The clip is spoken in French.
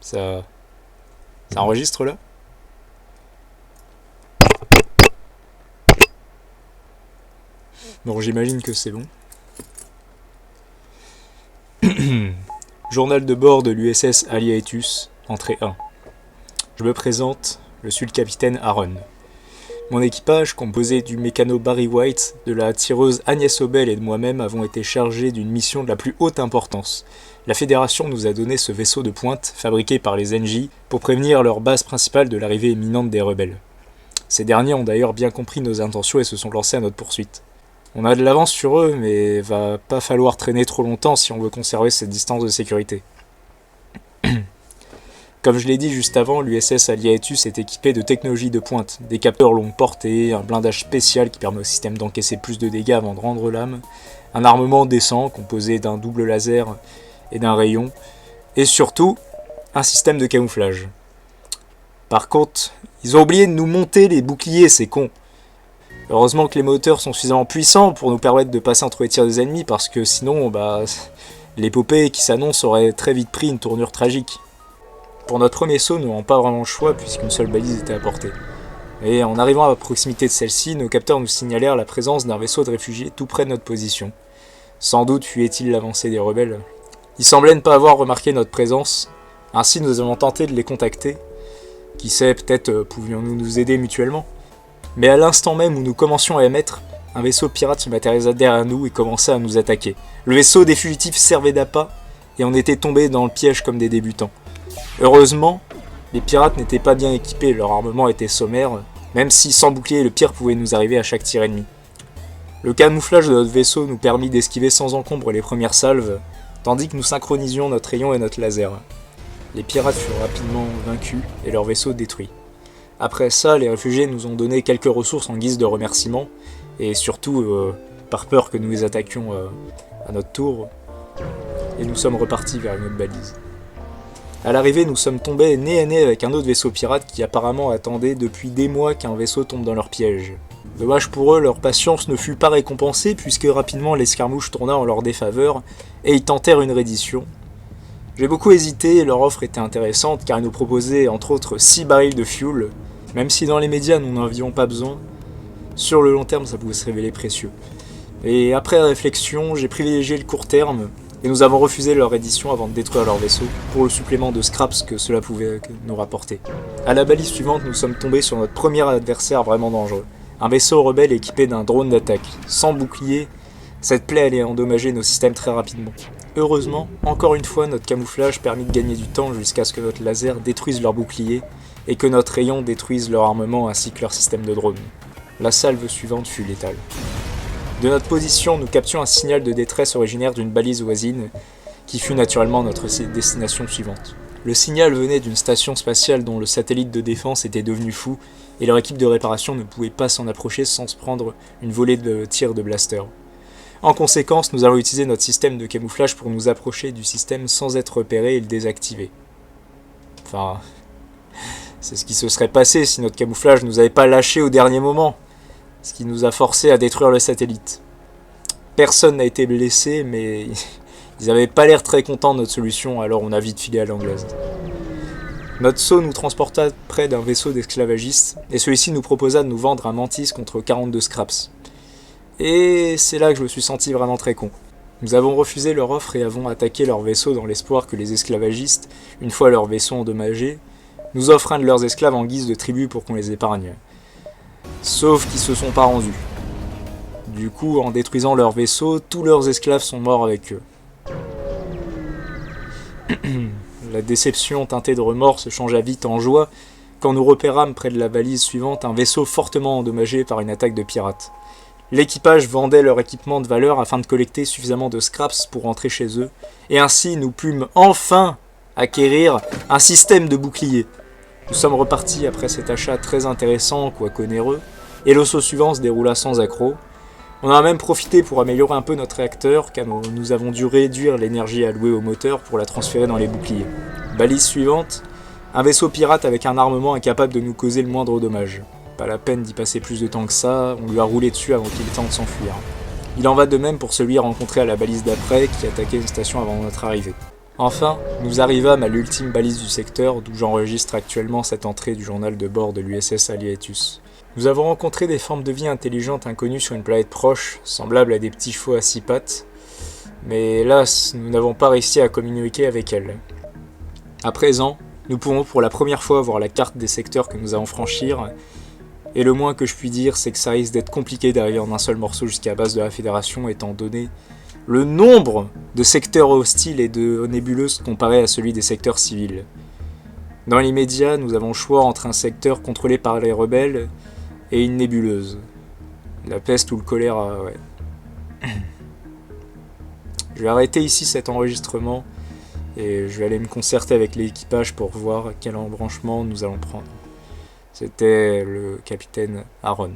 Ça, ça enregistre là? Bon, j'imagine que c'est bon. Journal de bord de l'USS Alliaetus, entrée 1. Je me présente, je suis le capitaine Aaron. Mon équipage, composé du mécano Barry White, de la tireuse Agnès Obel et de moi-même, avons été chargés d'une mission de la plus haute importance. La Fédération nous a donné ce vaisseau de pointe, fabriqué par les NJ, pour prévenir leur base principale de l'arrivée imminente des rebelles. Ces derniers ont d'ailleurs bien compris nos intentions et se sont lancés à notre poursuite. On a de l'avance sur eux, mais va pas falloir traîner trop longtemps si on veut conserver cette distance de sécurité. Comme je l'ai dit juste avant, l'USS Alliaetus est équipé de technologies de pointe, des capteurs longue portée, un blindage spécial qui permet au système d'encaisser plus de dégâts avant de rendre l'âme, un armement décent composé d'un double laser et d'un rayon, et surtout, un système de camouflage. Par contre, ils ont oublié de nous monter les boucliers, ces cons. Heureusement que les moteurs sont suffisamment puissants pour nous permettre de passer entre les tirs des ennemis, parce que sinon, l'épopée qui s'annonce aurait très vite pris une tournure tragique. Pour notre premier saut, nous n'avons pas vraiment le choix puisqu'une seule balise était à portée. Et en arrivant à proximité de celle-ci, nos capteurs nous signalèrent la présence d'un vaisseau de réfugiés tout près de notre position. Sans doute fuyait-il l'avancée des rebelles. Ils semblaient ne pas avoir remarqué notre présence, ainsi nous avons tenté de les contacter. Qui sait, peut-être pouvions-nous nous aider mutuellement. Mais à l'instant même où nous commencions à émettre, un vaisseau pirate se matérisa derrière nous et commença à nous attaquer. Le vaisseau des fugitifs servait d'appât et on était tombés dans le piège comme des débutants. Heureusement, les pirates n'étaient pas bien équipés, leur armement était sommaire, même si sans bouclier le pire pouvait nous arriver à chaque tir ennemi. Le camouflage de notre vaisseau nous permit d'esquiver sans encombre les premières salves, tandis que nous synchronisions notre rayon et notre laser. Les pirates furent rapidement vaincus et leur vaisseau détruit. Après ça, les réfugiés nous ont donné quelques ressources en guise de remerciement, et surtout par peur que nous les attaquions à notre tour, et nous sommes repartis vers une autre balise. À l'arrivée, nous sommes tombés nez à nez avec un autre vaisseau pirate qui apparemment attendait depuis des mois qu'un vaisseau tombe dans leur piège. Dommage pour eux, leur patience ne fut pas récompensée puisque rapidement l'escarmouche tourna en leur défaveur et ils tentèrent une reddition. J'ai beaucoup hésité et leur offre était intéressante car ils nous proposaient entre autres 6 barils de fuel, même si dans les médias nous n'en avions pas besoin. Sur le long terme, ça pouvait se révéler précieux. Et après réflexion, j'ai privilégié le court terme et nous avons refusé leur édition avant de détruire leur vaisseau, pour le supplément de scraps que cela pouvait nous rapporter. À la balise suivante, nous sommes tombés sur notre premier adversaire vraiment dangereux. Un vaisseau rebelle équipé d'un drone d'attaque. Sans bouclier, cette plaie allait endommager nos systèmes très rapidement. Heureusement, encore une fois, notre camouflage permit de gagner du temps jusqu'à ce que notre laser détruise leur bouclier et que notre rayon détruise leur armement ainsi que leur système de drone. La salve suivante fut létale. De notre position, nous captions un signal de détresse originaire d'une balise voisine, qui fut naturellement notre destination suivante. Le signal venait d'une station spatiale dont le satellite de défense était devenu fou, et leur équipe de réparation ne pouvait pas s'en approcher sans se prendre une volée de tirs de blaster. En conséquence, nous allons utiliser notre système de camouflage pour nous approcher du système sans être repérés et le désactiver. Enfin, c'est ce qui se serait passé si notre camouflage ne nous avait pas lâché au dernier moment. Ce qui nous a forcé à détruire le satellite. Personne n'a été blessé, mais ils n'avaient pas l'air très contents de notre solution, alors on a vite filé à l'anglaise. Notre saut nous transporta près d'un vaisseau d'esclavagistes, et celui-ci nous proposa de nous vendre un mantis contre 42 scraps. Et c'est là que je me suis senti vraiment très con. Nous avons refusé leur offre et avons attaqué leur vaisseau dans l'espoir que les esclavagistes, une fois leur vaisseau endommagé, nous offrent un de leurs esclaves en guise de tribut pour qu'on les épargne. Sauf qu'ils se sont pas rendus. Du coup, en détruisant leur vaisseau, tous leurs esclaves sont morts avec eux. La déception teintée de remords se changea vite en joie quand nous repérâmes près de la balise suivante un vaisseau fortement endommagé par une attaque de pirates. L'équipage vendait leur équipement de valeur afin de collecter suffisamment de scraps pour rentrer chez eux, et ainsi nous pûmes enfin acquérir un système de bouclier. Nous sommes repartis après cet achat très intéressant, quoique onéreux, et le saut suivant se déroula sans accroc. On en a même profité pour améliorer un peu notre réacteur, car nous avons dû réduire l'énergie allouée au moteur pour la transférer dans les boucliers. Balise suivante, un vaisseau pirate avec un armement incapable de nous causer le moindre dommage. Pas la peine d'y passer plus de temps que ça, on lui a roulé dessus avant qu'il tente de s'enfuir. Il en va de même pour celui rencontré à la balise d'après, qui attaquait une station avant notre arrivée. Enfin, nous arrivâmes à l'ultime balise du secteur d'où j'enregistre actuellement cette entrée du journal de bord de l'USS Alietus. Nous avons rencontré des formes de vie intelligentes inconnues sur une planète proche, semblables à des petits chevaux à 6 pattes, mais hélas, nous n'avons pas réussi à communiquer avec elles. À présent, nous pouvons pour la première fois voir la carte des secteurs que nous allons franchir, et le moins que je puis dire, c'est que ça risque d'être compliqué d'arriver en un seul morceau jusqu'à la base de la Fédération, étant donné le nombre de secteurs hostiles et de nébuleuses comparé à celui des secteurs civils. Dans l'immédiat, nous avons le choix entre un secteur contrôlé par les rebelles et une nébuleuse. La peste ou le choléra, ouais. Je vais arrêter ici cet enregistrement et je vais aller me concerter avec l'équipage pour voir quel embranchement nous allons prendre. C'était le capitaine Aaron.